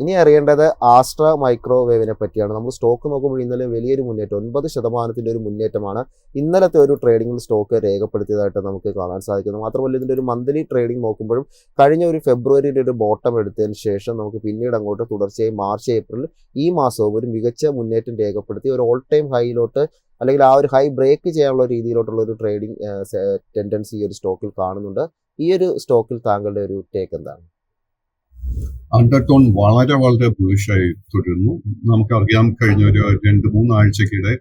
ഇനി അറിയേണ്ടത് ആസ്ട്ര മൈക്രോവേവിനെ പറ്റിയാണ്. നമ്മൾ സ്റ്റോക്ക് നോക്കുമ്പോൾ ഇന്നലെ വലിയൊരു മുന്നേറ്റം, 9% ഒരു മുന്നേറ്റമാണ് ഇന്നലത്തെ ഒരു ട്രേഡിംഗിൽ സ്റ്റോക്ക് രേഖപ്പെടുത്തിയതായിട്ട് നമുക്ക് കാണാൻ സാധിക്കുന്നു. മാത്രമല്ല ഇതിൻ്റെ ഒരു മന്ത്ലി ട്രേഡിംഗ് നോക്കുമ്പോഴും കഴിഞ്ഞ ഒരു ഫെബ്രുവരിയിൽ ഒരു ബോട്ടം എടുത്തതിന് ശേഷം നമുക്ക് പിന്നീട് അങ്ങോട്ട് തുടർച്ചയായി മാർച്ച് ഏപ്രിൽ ഈ മാസവും ഒരു മികച്ച മുന്നേറ്റം രേഖപ്പെടുത്തി ഒരു ഓൾ ടൈം ഹൈയിലോട്ട്, അല്ലെങ്കിൽ ആ ഒരു ഹൈ ബ്രേക്ക് ചെയ്യാനുള്ള രീതിയിലോട്ടുള്ള ഒരു ട്രേഡിംഗ് ടെൻഡൻസി ഈ ഒരു സ്റ്റോക്കിൽ കാണുന്നുണ്ട്. ഈ ഒരു സ്റ്റോക്കിൽ താങ്കളുടെ ഒരു ടേക്ക് എന്താണ്? അണ്ടർടോൺ വളരെ വളരെ ബുളിഷായി തുടരുന്നു. നമുക്കറിയാം കഴിഞ്ഞ ഒരു 2-3 ആഴ്ചക്കിടെ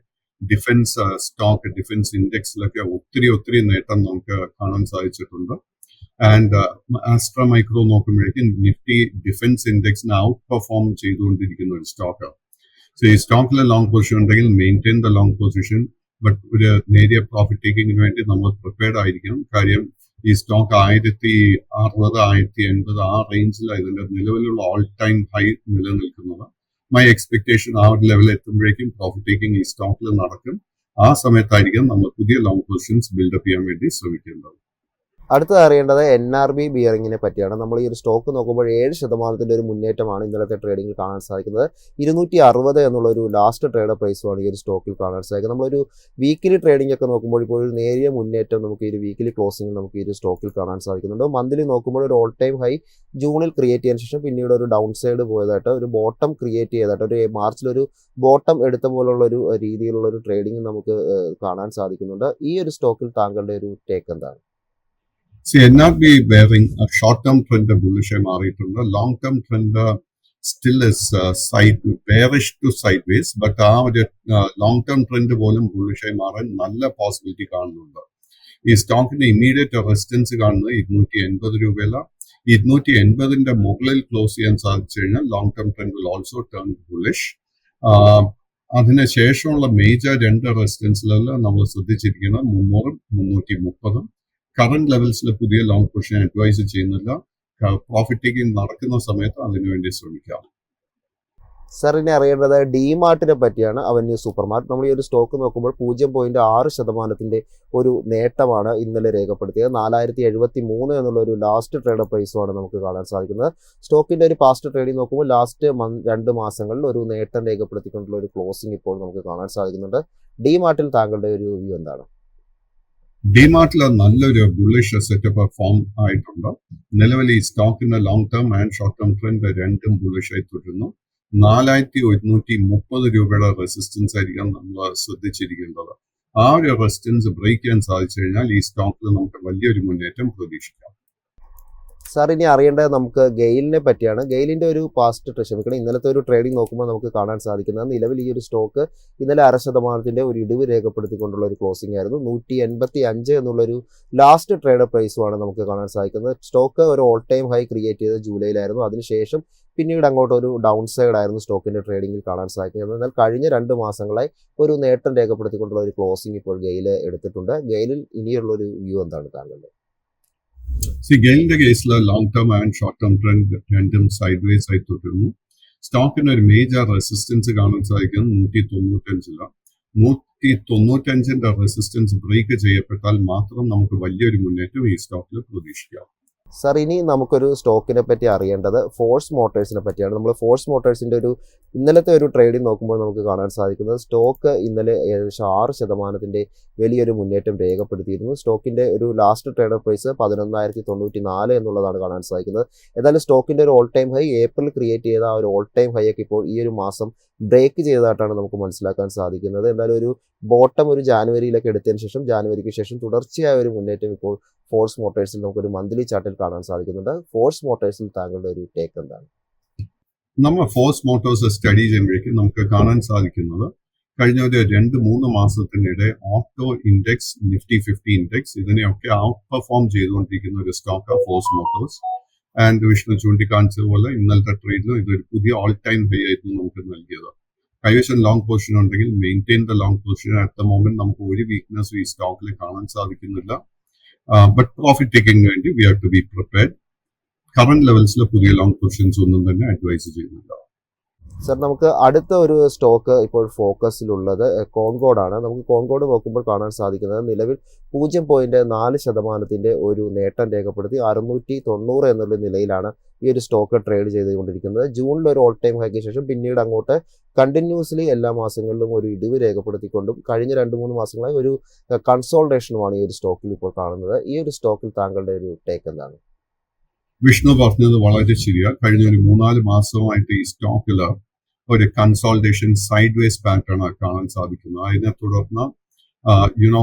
ഡിഫൻസ് സ്റ്റോക്ക്, ഡിഫൻസ് ഇൻഡെക്സിലൊക്കെ ഒത്തിരി നേട്ടം നമുക്ക് കാണാൻ സാധിച്ചിട്ടുണ്ട്. ആൻഡ് ആസ്ട്ര മൈക്രോ നോക്കുമ്പോഴേക്കും നിഫ്റ്റി ഡിഫൻസ് ഇൻഡെക്സിനെ ഔട്ട് പെർഫോം ചെയ്തുകൊണ്ടിരിക്കുന്ന ഒരു സ്റ്റോക്കാണ്. സോ ഈ സ്റ്റോക്കിലെ ലോങ് പൊസിഷൻ ഉണ്ടെങ്കിൽ maintain the long position. But ഒരു നേരിയ പ്രോഫിറ്റ് ടേക്കിങ്ങിന് വേണ്ടി നമ്മൾ പ്രിപ്പയർഡ് ആയിരിക്കണം. കാര്യം ഈ സ്റ്റോക്ക് 1060, 1080 ആ റേഞ്ചിലാണ് ഇതിന്റെ നിലവിലുള്ള ഓൾ ടൈം ഹൈ നിലനിൽക്കുന്നത്. മൈ എക്സ്പെക്ടേഷൻ ആ ഒരു ലെവലിൽ എത്തുമ്പോഴേക്കും പ്രോഫിറ്റ് ടേക്കിംഗ് ഈ സ്റ്റോക്കിൽ നടക്കും. ആ സമയത്തായിരിക്കും നമ്മൾ പുതിയ ലോങ് പൊസിഷൻസ് ബിൽഡപ്പ് ചെയ്യാൻ വേണ്ടി ശ്രമിക്കേണ്ടത്. അടുത്തത് അറിയേണ്ടത് NRB ബിയറിങ്ങിനെ പറ്റിയാണ്. നമ്മൾ ഈ ഒരു സ്റ്റോക്ക് നോക്കുമ്പോൾ 7% ഒരു മുന്നേറ്റമാണ് ഇന്നലത്തെ ട്രേഡിങ്ങിൽ കാണാൻ സാധിക്കുന്നത്. 260 എന്നുള്ളൊരു ലാസ്റ്റ് ട്രേഡ് പ്രൈസുമാണ് ഈ ഒരു സ്റ്റോക്കിൽ കാണാൻ സാധിക്കുന്നത്. നമ്മളൊരു വീക്കിലി ട്രേഡിംഗ് ഒക്കെ നോക്കുമ്പോൾ ഇപ്പോൾ ഒരു നേരിയ മുന്നേറ്റം നമുക്ക് ഈ ഒരു വീക്കിലി ക്ലോസിംഗ് നമുക്ക് ഈ ഒരു സ്റ്റോക്കിൽ കാണാൻ സാധിക്കുന്നുണ്ട്. മന്ത്ലി നോക്കുമ്പോൾ ഒരു ഓൾ ടൈം ഹൈ ജൂണിൽ ക്രിയേറ്റ് ചെയ്തതിന് ശേഷം പിന്നീട് ഒരു ഡൗൺ സൈഡ് പോയതായിട്ട് ഒരു ബോട്ടം ക്രിയേറ്റ് ചെയ്തതായിട്ട് ഒരു മാർച്ചിലൊരു ബോട്ടം എടുത്ത പോലുള്ള ഒരു രീതിയിലുള്ള ഒരു ട്രേഡിംഗ് നമുക്ക് കാണാൻ സാധിക്കുന്നുണ്ട്. ഈ ഒരു സ്റ്റോക്കിൽ താങ്കളുടെ ഒരു ടേക്ക് എന്താണ്? NRB bearing a short-term trend bullish ആയി മാറിയിട്ടുണ്ട്. Long-term trend still is bearish to sideways, but ആ ഒരു ലോങ്-ടേം ട്രെൻഡ് പോലും bullish ആയി മാറാൻ നല്ല പോസിബിലിറ്റി കാണുന്നുണ്ട്. ഈ സ്റ്റോക്കിന്റെ ഇമ്മീഡിയറ്റ് റെസിസ്റ്റൻസ് കാണുന്നത് 280 രൂപയില. 280ന്റെ മുകളിൽ ക്ലോസ് ചെയ്യാൻ സാധിച്ചു കഴിഞ്ഞാൽ long-term trend will also turn bullish. അതിന് ശേഷമുള്ള മേജർ 2 റെസിസ്റ്റൻസ് ലെവൽ നമ്മൾ ശ്രദ്ധിച്ചിരിക്കുന്നത് 300 330. കറന്റ് ലെവൽസിൽ പുതിയ ലോങ് പൊസിഷൻ അഡ്വൈസ് ചെയ്യുന്നില്ല. പ്രോഫിറ്റ് ടേക്കിംഗ് നടക്കുന്ന സമയത്ത് അതിനുവേണ്ടി ശ്രമിക്കാം. സർ, ഇനി അറിയേണ്ടത് ഡിമാർട്ടിനെ പറ്റിയാണ്. Avenue super mart. നമ്മൾ ഈ ഒരു സ്റ്റോക്ക് നോക്കുമ്പോൾ 0.6% ഒരു നേട്ടമാണ് ഇന്നലെ രേഖപ്പെടുത്തിയത്. 4073 എന്നുള്ള ഒരു ലാസ്റ്റ് ട്രേഡ് പ്രൈസുമാണ് നമുക്ക് കാണാൻ സാധിക്കുന്നത്. സ്റ്റോക്കിന്റെ ഒരു പാസ്റ്റ് ട്രേഡിംഗ് നോക്കുമ്പോൾ ലാസ്റ്റ് 2 മാസങ്ങളിൽ ഒരു നേട്ടം രേഖപ്പെടുത്തിക്കൊണ്ടുള്ള ഒരു ക്ലോസിംഗ് ഇപ്പോൾ നമുക്ക് കാണാൻ സാധിക്കുന്നുണ്ട്. ഡിമാർട്ടിൽ താങ്കളുടെ ഒരു വ്യൂ എന്താണ്? ഡിമാർട്ടിൽ നല്ലൊരു ബുള്ളിഷ് സെറ്റപ്പ് ഫോം ആയിട്ടുണ്ട്. നിലവിൽ ഈ സ്റ്റോക്കിന്റെ long term and short term trend രണ്ടും ബുള്ളിഷ് ആയി തുടരുന്നു. 4130 രൂപയുടെ റെസിസ്റ്റൻസ് ആയിരിക്കാം നമ്മൾ ശ്രദ്ധിച്ചിരിക്കേണ്ടത്. ആ ഒരു റെസിസ്റ്റൻസ് ബ്രേക്ക് ചെയ്യാൻ സാധിച്ചു കഴിഞ്ഞാൽ ഈ സ്റ്റോക്കിൽ നമുക്ക് വലിയൊരു മുന്നേറ്റം പ്രതീക്ഷിക്കാം. സാർ, ഇനി അറിയേണ്ടത് നമുക്ക് ഗെയിലിനെ പറ്റിയാണ്. ഗെയിലിൻ്റെ ഒരു ഇന്നലത്തെ ഒരു ട്രേഡിംഗ് നോക്കുമ്പോൾ നമുക്ക് കാണാൻ സാധിക്കുന്നത് നിലവിൽ ഈ ഒരു സ്റ്റോക്ക് ഇന്നലെ 0.5% ഒരു ഇടിവ് രേഖപ്പെടുത്തിക്കൊണ്ടുള്ള ഒരു ക്ലോസിംഗ് ആയിരുന്നു. 185 എന്നുള്ളൊരു ലാസ്റ്റ് ട്രേഡ് പ്രൈസുമാണ് നമുക്ക് കാണാൻ സാധിക്കുന്നത്. സ്റ്റോക്ക് ഒരു ഓൾ ടൈം ഹൈ ക്രിയേറ്റ് ചെയ്തത് ജൂലൈയിലായിരുന്നു. അതിനുശേഷം പിന്നീട് അങ്ങോട്ട് ഒരു ഡൗൺ സൈഡ് ആയിരുന്നു സ്റ്റോക്കിന്റെ ട്രേഡിംഗിൽ കാണാൻ സാധിക്കുന്നത്. എന്നാൽ കഴിഞ്ഞ 2 മാസങ്ങളായി ഒരു നേട്ടം രേഖപ്പെടുത്തിക്കൊണ്ടുള്ള ഒരു ക്ലോസിംഗ് ഇപ്പോൾ ഗെയിൽ എടുത്തിട്ടുണ്ട്. ഗെയിലിൽ ഇനിയുള്ള ഒരു വ്യൂ എന്താണ് താങ്കളുടെ? ഗെയിലിന്റെ കേസിൽ long term and short term trend രണ്ടും സൈഡ്വേസ് ആയി തുടരുന്നു. സ്റ്റോക്കിന് ഒരു മേജർ റെസിസ്റ്റൻസ് കാണാൻ സാധിക്കുന്നത് 195. 195ന്റെ റെസിസ്റ്റൻസ് ബ്രേക്ക് ചെയ്യപ്പെട്ടാൽ മാത്രം നമുക്ക് വലിയൊരു മുന്നേറ്റം ഈ സ്റ്റോക്കിൽ പ്രതീക്ഷിക്കാം. സർ, ഇനി നമുക്കൊരു സ്റ്റോക്കിനെ പറ്റി അറിയേണ്ടത് ഫോഴ്സ് മോട്ടോഴ്സിനെ പറ്റിയാണ്. നമ്മൾ ഫോഴ്സ് മോട്ടോഴ്സിൻ്റെ ഒരു ഇന്നലത്തെ ഒരു ട്രേഡിംഗ് നോക്കുമ്പോൾ നമുക്ക് കാണാൻ സാധിക്കുന്നത് സ്റ്റോക്ക് ഇന്നലെ ഏകദേശം 6% വലിയൊരു മുന്നേറ്റം രേഖപ്പെടുത്തിയിരുന്നു. സ്റ്റോക്കിൻ്റെ ഒരു ലാസ്റ്റ് ട്രേഡ് പ്രൈസ് 11,094 എന്നുള്ളതാണ് കാണാൻ സാധിക്കുന്നത്. എന്നാലും സ്റ്റോക്കിൻ്റെ ഒരു all time high April create ചെയ്ത ആ ഒരു ഓൾ ടൈം ഹൈ ഒക്കെ ഇപ്പോൾ ഈ ഒരു മാസം ബ്രേക്ക് ചെയ്തതായിട്ടാണ് നമുക്ക് മനസ്സിലാക്കാൻ സാധിക്കുന്നത്. എന്തായാലും ഒരു ബോട്ടം ഒരു ജാനുവരിയിലൊക്കെ എടുത്തതിന് ശേഷം ജാനുവരിക്ക് ശേഷം തുടർച്ചയായ ഒരു മുന്നേറ്റം ഇപ്പോൾ ഫോഴ്സ് മോട്ടോഴ്സിൽ നമുക്കൊരു മന്ത്ലി ചാർട്ടിൽ കാണാൻ സാധിക്കുന്നുണ്ട്. ഫോഴ്സ് മോട്ടോഴ്സിൽ താങ്കളുടെ ഒരു ടേക്ക് എന്താണ്? നമ്മൾ ഫോഴ്സ് മോട്ടോഴ്സ് സ്റ്റഡി ചെയ്യുമ്പോഴേക്കും നമുക്ക് കാണാൻ സാധിക്കുന്നത് കഴിഞ്ഞ ഒരു 2-3 മാസത്തിനിടെ ഓട്ടോ ഇൻഡെക്സ്, നിഫ്റ്റി 50 ഇൻഡെക്സ് ഇതിനെയൊക്കെ ഔട്ട് പെർഫോം ചെയ്തുകൊണ്ടിരിക്കുന്ന ഒരു stock Force Motors. And Vishnu ചൂണ്ടിക്കാണിച്ചതുപോലെ ഇന്നലത്തെ ട്രേഡിലും ഇതൊരു പുതിയ ഓൾ ടൈം ഹൈ ആയിരുന്നു നമുക്ക് നൽകിയത്. കൈവശം ലോങ് പൊസിഷൻ ഉണ്ടെങ്കിൽ maintain the long position. At the moment നമുക്ക് ഒരു വീക്ക്നെസ് ഈ സ്റ്റോക്കിൽ കാണാൻ സാധിക്കുന്നില്ല. ബട്ട് പ്രോഫിറ്റ് ടേക്കിംഗ് വേണ്ടി we have to be prepared. Current ലെവൽസിൽ പുതിയ ലോങ് പൊസിഷൻസ് ഒന്നും തന്നെ അഡ്വൈസ് ചെയ്യുന്നില്ല. സർ, നമുക്ക് അടുത്ത ഒരു സ്റ്റോക്ക് ഇപ്പോൾ ഫോക്കസിലുള്ളത് കോൺകോഡാണ്. നമുക്ക് കോൺകോഡ് നോക്കുമ്പോൾ കാണാൻ സാധിക്കുന്നത് നിലവിൽ 0.4% ഒരു നേട്ടം രേഖപ്പെടുത്തി 690 എന്നുള്ള നിലയിലാണ് ഈ ഒരു സ്റ്റോക്ക് ട്രേഡ് ചെയ്തുകൊണ്ടിരിക്കുന്നത്. ജൂണിൽ ഒരു ഓൾ ടൈം ഹൈക്ക് ശേഷം പിന്നീട് അങ്ങോട്ട് കണ്ടിന്യൂസ്ലി എല്ലാ മാസങ്ങളിലും ഒരു ഇടിവ് രേഖപ്പെടുത്തിക്കൊണ്ടും കഴിഞ്ഞ 2-3 മാസങ്ങളായി ഒരു കൺസോൾട്ടേഷനുമാണ് ഈ ഒരു സ്റ്റോക്കിൽ ഇപ്പോൾ കാണുന്നത്. ഈ ഒരു സ്റ്റോക്കിൽ താങ്കളുടെ ഒരു ടേക്ക് എന്താണ്? വിഷ്ണു പറഞ്ഞത് വളരെ ശരിയാണ്. കഴിഞ്ഞ ഒരു 3-4 മാസമായിട്ട് ഈ സ്റ്റോക്കിൽ ഒരു കൺസോൾട്ടേഷൻ സൈഡ് വേസ് പാറ്റേൺ കാണാൻ സാധിക്കുന്നത്. അതിനെ തുടർന്ന്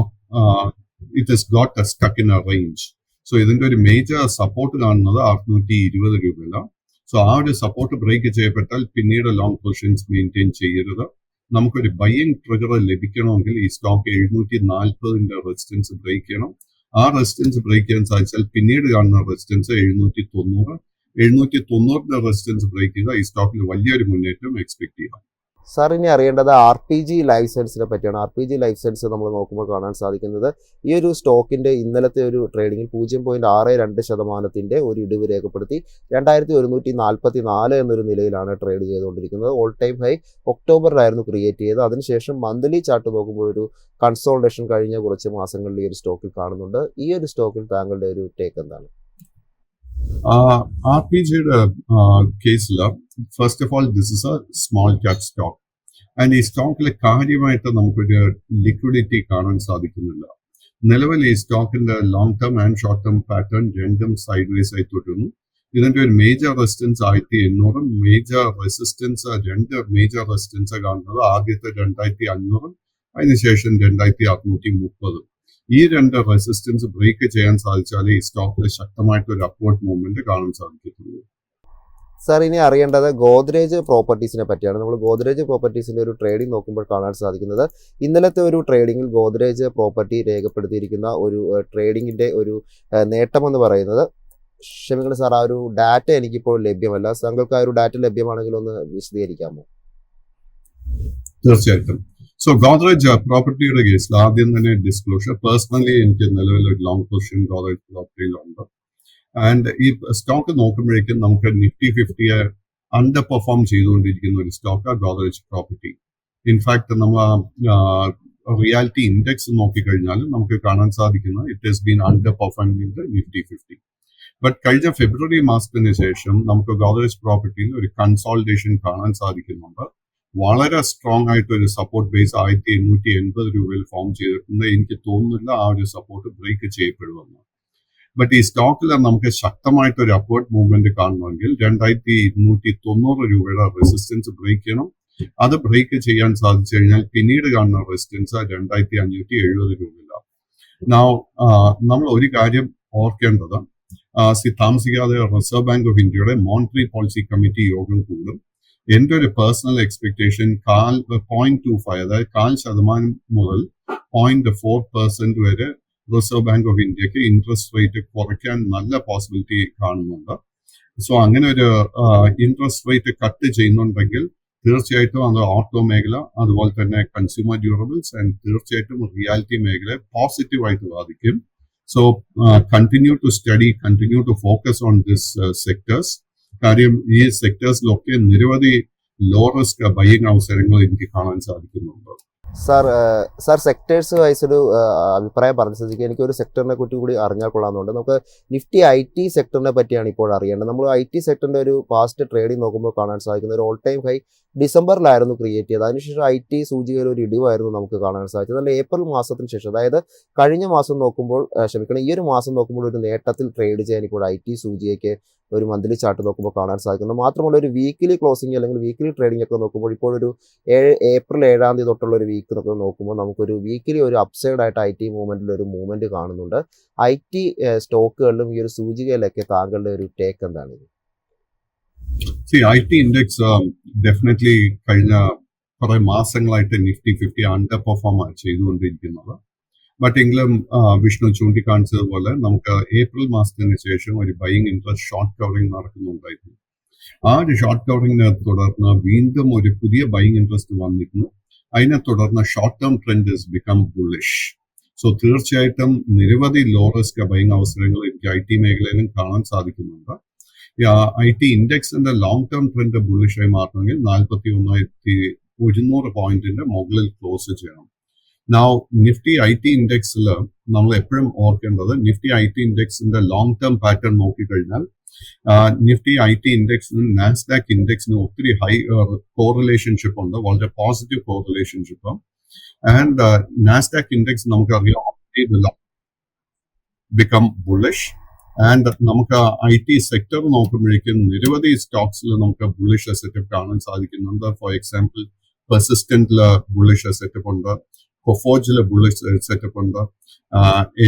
it is got A stuck in A range. So ഇതിന്റെ ഒരു മേജർ സപ്പോർട്ട് കാണുന്നത് 620 രൂപയിലാണ്. സോ ആ ഒരു സപ്പോർട്ട് ബ്രേക്ക് ചെയ്യപ്പെട്ടാൽ പിന്നീട് ലോങ് പൊസിഷൻസ് മെയിൻറ്റെയിൻ ചെയ്യരുത്. നമുക്കൊരു ബൈയിങ് ട്രിഗർ ലഭിക്കണമെങ്കിൽ ഈ സ്റ്റോക്ക് 740ന്റെ റെസിസ്റ്റൻസ് ബ്രേക്ക് ചെയ്യണം. ആ റെസിസ്റ്റൻസ് ബ്രേക്ക് ചെയ്യാൻ സാധിച്ചാൽ പിന്നീട് കാണുന്ന റെസിസ്റ്റൻസ് 790. 790ന്റെ റെസിസ്റ്റൻസ് ബ്രേക്ക് ചെയ്താൽ ഈ സ്റ്റോക്കിൽ വലിയൊരു മുന്നേറ്റം എക്സ്പെക്ട് ചെയ്യാം. സാർ ഇനി അറിയേണ്ടത് RPG ലൈസൻസിനെ പറ്റിയാണ്. RPG ലൈസൻസ് നമ്മൾ നോക്കുമ്പോൾ കാണാൻ സാധിക്കുന്നത് ഈ ഒരു സ്റ്റോക്കിൻ്റെ ഇന്നലത്തെ ഒരു ട്രേഡിങ്ങിൽ 0.62% ഒരു ഇടിവ് രേഖപ്പെടുത്തി 2144 എന്നൊരു നിലയിലാണ് ട്രേഡ് ചെയ്തുകൊണ്ടിരിക്കുന്നത്. ഓൾ ടൈം ഹൈ ഒക്ടോബറിലായിരുന്നു ക്രിയേറ്റ് ചെയ്തത്. അതിനുശേഷം മന്ത്ലി ചാർട്ട് നോക്കുമ്പോൾ ഒരു കൺസോൾട്ടേഷൻ കഴിഞ്ഞ കുറച്ച് മാസങ്ങളിൽ ഈ ഒരു സ്റ്റോക്കിൽ കാണുന്നുണ്ട്. ഈ ഒരു സ്റ്റോക്കിൽ താങ്കളുടെ ഒരു ടേക്ക് എന്താണ്? ആർപിജിയുടെ കേസിൽ first of all this is a small cap stock and ഈ സ്റ്റോക്കിൽ കാര്യമായിട്ട് നമുക്കൊരു ലിക്വിഡിറ്റി കാണാൻ സാധിക്കുന്നില്ല. നിലവിൽ ഈ സ്റ്റോക്കിന്റെ long term and short term pattern രണ്ടും സൈഡ് വേസ് ആയി തുടരുന്നു. ഇതിന്റെ ഒരു മേജർ റെസിസ്റ്റൻസ് 1800, രണ്ട് മേജർ റെസിസ്റ്റൻസ് കാണുന്നത് ആദ്യത്തെ 2500, അതിനുശേഷം 2630. ഈ രണ്ട് റെസിസ്റ്റൻസ് ബ്രേക്ക് ചെയ്യാൻ സാധിച്ചാൽ ഈ സ്റ്റോക്കിൽ ശക്തമായിട്ടൊരു അപ്വേർഡ് മൂവ്മെന്റ് കാണാൻ സാധിക്കത്തുള്ളൂ. സാർ ഇനി അറിയേണ്ടത് ഗോദ്രേജ് പ്രോപ്പർട്ടീസിനെ പറ്റിയാണ്. നമ്മൾ ഗോദ്രേജ് പ്രോപ്പർട്ടീസിൻ്റെ ഒരു ട്രേഡിംഗ് നോക്കുമ്പോൾ കാണാൻ സാധിക്കുന്നത് ഇന്നലത്തെ ഒരു ട്രേഡിങ്ങിൽ ഗോദ്രേജ് പ്രോപ്പർട്ടി രേഖപ്പെടുത്തിയിരിക്കുന്ന ഒരു ട്രേഡിങ്ങിൻ്റെ ഒരു നേട്ടമെന്ന് പറയുന്നത്, ക്ഷമിക്കണം സാർ, ആ ഒരു ഡാറ്റ എനിക്കിപ്പോൾ ലഭ്യമല്ല. താങ്കൾക്ക് ആ ഒരു ഡാറ്റ ലഭ്യമാണെങ്കിൽ ഒന്ന് വിശദീകരിക്കാമോ? തീർച്ചയായിട്ടും. സോ ഗോദ്രേജ് പ്രോപ്പർട്ടിയുടെ കേസിൽ ആദ്യം തന്നെ ഡിസ്ക്ലോഷർ, പേഴ്സണലി എനിക്ക് നിലവിൽ ഒരു ലോങ് പൊസിഷൻ ഗോദ്രേജ് പ്രോപ്പർട്ടിയിലുണ്ട്. ആൻഡ് ഈ സ്റ്റോക്ക് നോക്കുമ്പോഴേക്കും നമുക്ക് നിഫ്റ്റി 50 അണ്ടർ പെർഫോം ചെയ്തുകൊണ്ടിരിക്കുന്ന ഒരു സ്റ്റോക്കാണ് ഗോദ്രേജ് പ്രോപ്പർട്ടി. ഇൻഫാക്ട് നമ്മൾ റിയാലിറ്റി ഇൻഡെക്സ് നോക്കിക്കഴിഞ്ഞാൽ നമുക്ക് കാണാൻ സാധിക്കുന്നത് it has been under performing the Nifty 50. But കഴിഞ്ഞ ഫെബ്രുവരി മാസത്തിന് ശേഷം നമുക്ക് ഗോദ്രേജ് പ്രോപ്പർട്ടിയിൽ ഒരു കൺസോൾട്ടേഷൻ കാണാൻ സാധിക്കുന്നുണ്ട്. വളരെ സ്ട്രോങ് ആയിട്ട് ഒരു സപ്പോർട്ട് ബേസ് 1880 രൂപയിൽ ഫോം ചെയ്തിട്ടുണ്ട്. എനിക്ക് തോന്നുന്നില്ല ആ ഒരു സപ്പോർട്ട് ബ്രേക്ക് ചെയ്യപ്പെടുമെന്ന്. ബട്ട് ഈ സ്റ്റോക്കിൽ നമുക്ക് ശക്തമായിട്ട് ഒരു അപ്വേർഡ് മൂവ്മെന്റ് കാണണമെങ്കിൽ 2290 രൂപയുടെ റെസിസ്റ്റൻസ് ബ്രേക്ക് ചെയ്യണം. അത് ബ്രേക്ക് ചെയ്യാൻ സാധിച്ചു കഴിഞ്ഞാൽ പിന്നീട് കാണുന്ന റെസിസ്റ്റൻസ് 2570 രൂപയിലാണ്. നമ്മൾ ഒരു കാര്യം ഓർക്കേണ്ടത്, താമസിക്കാതെ റിസർവ് ബാങ്ക് ഓഫ് ഇന്ത്യയുടെ മോണിറ്ററി പോളിസി കമ്മിറ്റി യോഗം കൂടും. എന്റെ ഒരു പേഴ്സണൽ എക്സ്പെക്ടേഷൻ 0.25, അതായത് 0.5% മുതൽ 0.4% വരെ റിസർവ് ബാങ്ക് ഓഫ് ഇന്ത്യക്ക് ഇൻട്രസ്റ്റ് റേറ്റ് കുറയ്ക്കാൻ നല്ല പോസിബിലിറ്റി കാണുന്നുണ്ട്. സോ അങ്ങനെ ഒരു ഇൻട്രസ്റ്റ് റേറ്റ് കട്ട് ചെയ്യുന്നുണ്ടെങ്കിൽ തീർച്ചയായിട്ടും അത് ഓട്ടോ മേഖല, അതുപോലെ തന്നെ കൺസ്യൂമർ ഡ്യൂറബിൾസ് ആൻഡ് തീർച്ചയായിട്ടും റിയാലിറ്റി മേഖലയെ പോസിറ്റീവായിട്ട് ബാധിക്കും. So continue to study, continue to focus on this sectors. കാര്യം ഈ സെക്ടേഴ്സിലൊക്കെ നിരവധി ലോ റിസ്ക് ബൈയിങ് അവസരങ്ങൾ എനിക്ക് കാണാൻ സാധിക്കുന്നുണ്ട്. സാർ സെക്ടേഴ്സ് വൈസ് ഒരു അഭിപ്രായം പറഞ്ഞ സ്ഥിതിക്ക് എനിക്കൊരു സെക്ടറിനെ കുറിച്ച് കൂടി അറിഞ്ഞാൽ കൊള്ളാമെന്നുണ്ട്. നമുക്ക് നിഫ്റ്റി IT സെക്ടറിനെ പറ്റിയാണ് ഇപ്പോൾ അറിയേണ്ടത്. നമ്മൾ IT സെക്ടറിൻ്റെ ഒരു പാസ്റ്റ് ട്രേഡിംഗ് നോക്കുമ്പോൾ കാണാൻ സാധിക്കുന്ന ഒരു ഓൾ ടൈം ഹൈ ഡിസംബറിലായിരുന്നു ക്രിയേറ്റ് ചെയ്തത്. അതിനുശേഷം IT സൂചികയിൽ ഒരു ഇടിവായിരുന്നു നമുക്ക് കാണാൻ സാധിച്ചത്. എന്നാൽ ഏപ്രിൽ മാസത്തിന് ശേഷം, അതായത് കഴിഞ്ഞ മാസം നോക്കുമ്പോൾ, ഈ ഒരു മാസം നോക്കുമ്പോൾ ഒരു നേട്ടത്തിൽ ട്രേഡ് ചെയ്യാൻ ഇപ്പോൾ IT സൂചികയ്ക്ക് ഒരു മന്ത്ലി ചാർട്ട് നോക്കുമ്പോൾ കാണാൻ സാധിക്കുന്നു. മാത്രമല്ല ഒരു വീക്കിലി ക്ലോസിംഗ് അല്ലെങ്കിൽ വീക്കിലി ട്രേഡിംഗ് ഒക്കെ നോക്കുമ്പോൾ ഇപ്പോൾ ഒരു ഏപ്രിൽ 7-ാം തീയതി തൊട്ടുള്ള ഒരു വീക്ക് ഒക്കെ നോക്കുമ്പോൾ നമുക്കൊരു വീക്കിലി ഒരു അപ്സൈഡ് ആയിട്ട് IT മൂവ്മെന്റിൽ ഒരു മൂവ്മെന്റ് കാണുന്നുണ്ട്. IT സ്റ്റോക്കുകളിലും ഈ ഒരു സൂചികയിലൊക്കെ താങ്കളുടെ ഒരു ടേക്ക് എന്താണ്? IT ഇൻഡെക്സ് ഡെഫിനറ്റ്ലി കഴിഞ്ഞ കുറെ മാസങ്ങളായിട്ട് നിഫ്റ്റി 50 അണ്ടർ പെർഫോം ചെയ്തുകൊണ്ടിരിക്കുന്നത്. ബട്ട് എങ്കിലും വിഷ്ണു ചൂണ്ടിക്കാണിച്ചതുപോലെ നമുക്ക് ഏപ്രിൽ മാസത്തിന് ശേഷം ഒരു ബൈയിങ് ഇൻട്രസ്റ്റ് ഷോർട്ട് കവറിംഗ് നടക്കുന്നുണ്ടായിരുന്നു. ആ ഒരു ഷോർട്ട് കവറിങ്ങിനെ തുടർന്ന് വീണ്ടും ഒരു പുതിയ ബൈയിങ് ഇൻട്രസ്റ്റ് വന്നിരുന്നു. അതിനെ തുടർന്ന് short term trend is become bullish. So തീർച്ചയായിട്ടും നിരവധി ലോ റിസ്ക് ബൈയിങ് അവസരങ്ങൾ എനിക്ക് IT മേഖലയിലും കാണാൻ സാധിക്കുന്നുണ്ട്. IT ഇൻഡെക്സിന്റെ ലോങ് ടേം ട്രെൻഡ് ബുള്ളിഷായി മാറണമെങ്കിൽ 41,100 പോയിന്റിന്റെ മുകളിൽ ക്ലോസ് ചെയ്യണം. നിഫ്റ്റി IT ഇൻഡെക്സിൽ നമ്മൾ എപ്പോഴും ഓർക്കേണ്ടത്, നിഫ്റ്റി IT ഇൻഡെക്സിന്റെ ലോങ് ടേം പാറ്റേൺ നോക്കിക്കഴിഞ്ഞാൽ നിഫ്റ്റി IT ഇൻഡെക്സിനും നാസ്ഡാക്ക് ഇൻഡെക്സിനും ഒത്തിരി ഹൈ കോറിലേഷൻഷിപ്പ് ഉണ്ട്, വളരെ positive correlationship. And Nasdaq index നമുക്കറിയാം ബിക്കം ബുള്ളിഷ്. ആൻഡ് നമുക്ക് IT സെക്ടർ നോക്കുമ്പോഴേക്കും നിരവധി സ്റ്റോക്സിൽ നമുക്ക് ബുള്ളിഷ് സെറ്റപ്പ് കാണാൻ സാധിക്കുന്നുണ്ട്. ഫോർ എക്സാമ്പിൾ പെർസിസ്റ്റന്റില് ബുള്ളിഷ് സെറ്റപ്പ് ഉണ്ട്, കൊഫോജില് ബുള്ളിഷ് സെറ്റപ്പ് ഉണ്ട്,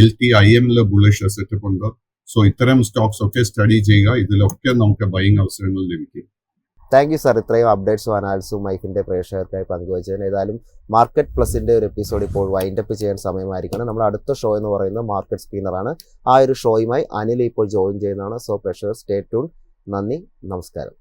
LTIMല് ബുള്ളിഷ് സെറ്റപ്പ് ഉണ്ട്. സോ ഇത്തരം സ്റ്റോക്സ് ഒക്കെ സ്റ്റഡി ചെയ്യുക, ഇതിലൊക്കെ നമുക്ക് ബൈയിങ് അവസരങ്ങൾ ലഭിക്കും. താങ്ക് യു സാർ, ഇത്രയും അപ്ഡേറ്റ്സും അനാലിസും മൈഫിൻ്റെ പ്രേക്ഷകർക്കായി പങ്കുവച്ചതിന്. ഏതായാലും മാർക്കറ്റ് പ്ലസിൻ്റെ ഒരു എപ്പിസോഡ് ഇപ്പോൾ വൈൻഡപ്പ് ചെയ്യാൻ സമയമായിരിക്കണം. നമ്മുടെ അടുത്ത ഷോ എന്ന് പറയുന്നത് മാർക്കറ്റ് സ്കീനറാണ്. ആ ഒരു ഷോയുമായി അനിൽ ഇപ്പോൾ ജോയിൻ ചെയ്യുന്നതാണ്. സോ പ്രേക്ഷകർ സ്റ്റേ ട്യൂൺ. നന്ദി, നമസ്കാരം.